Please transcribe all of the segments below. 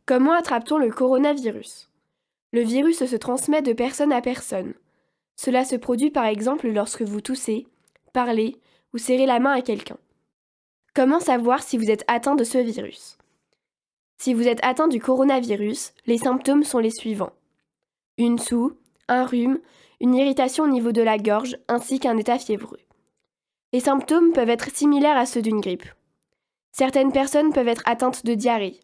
Comment attrape-t-on le coronavirus? Le virus se transmet de personne à personne. Cela se produit par exemple lorsque vous toussez, parlez ou serrez la main à quelqu'un. Comment savoir si vous êtes atteint de ce virus? Si vous êtes atteint du coronavirus, les symptômes sont les suivants. Une toux, un rhume, une irritation au niveau de la gorge ainsi qu'un état fiévreux. Les symptômes peuvent être similaires à ceux d'une grippe. Certaines personnes peuvent être atteintes de diarrhée.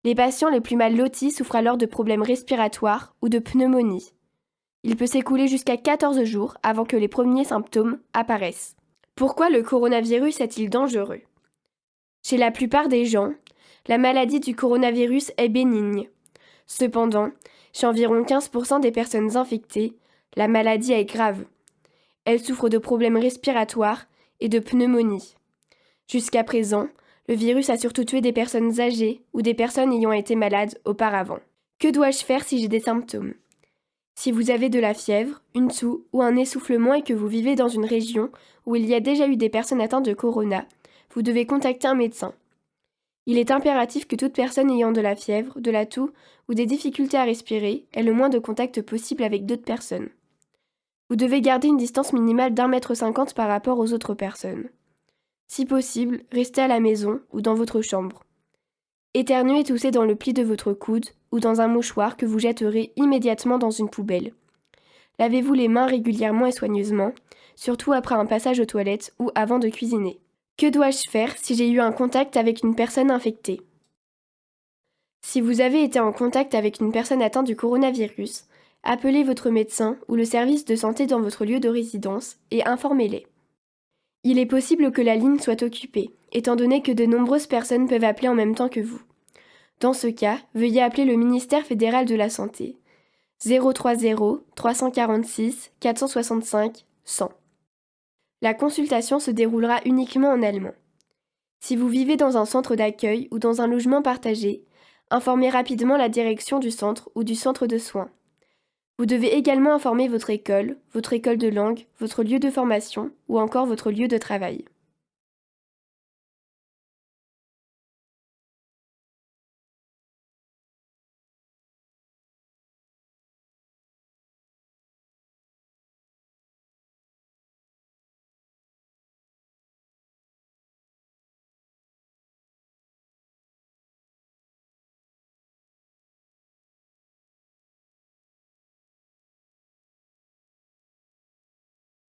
Les patients les plus mal lotis souffrent alors de problèmes respiratoires ou de pneumonie. Il peut s'écouler jusqu'à 14 jours avant que les premiers symptômes apparaissent. Pourquoi le coronavirus est-il dangereux? Chez la plupart des gens, la maladie du coronavirus est bénigne. Cependant, chez environ 15% des personnes infectées, la maladie est grave. Elles souffrent de problèmes respiratoires et de pneumonie. Jusqu'à présent, le virus a surtout tué des personnes âgées ou des personnes ayant été malades auparavant. Que dois-je faire si j'ai des symptômes? Si vous avez de la fièvre, une toux ou un essoufflement et que vous vivez dans une région où il y a déjà eu des personnes atteintes de corona, vous devez contacter un médecin. Il est impératif que toute personne ayant de la fièvre, de la toux ou des difficultés à respirer ait le moins de contact possible avec d'autres personnes. Vous devez garder une distance minimale d'1,50 m par rapport aux autres personnes. Si possible, restez à la maison ou dans votre chambre. Éternuez et toussez dans le pli de votre coude ou dans un mouchoir que vous jetterez immédiatement dans une poubelle. Lavez-vous les mains régulièrement et soigneusement, surtout après un passage aux toilettes ou avant de cuisiner. Que dois-je faire si j'ai eu un contact avec une personne infectée? Si vous avez été en contact avec une personne atteinte du coronavirus, appelez votre médecin ou le service de santé dans votre lieu de résidence et informez-les. Il est possible que la ligne soit occupée, étant donné que de nombreuses personnes peuvent appeler en même temps que vous. Dans ce cas, veuillez appeler le ministère fédéral de la Santé. 030 346 465 100. La consultation se déroulera uniquement en allemand. Si vous vivez dans un centre d'accueil ou dans un logement partagé, informez rapidement la direction du centre ou du centre de soins. Vous devez également informer votre école de langue, votre lieu de formation ou encore votre lieu de travail.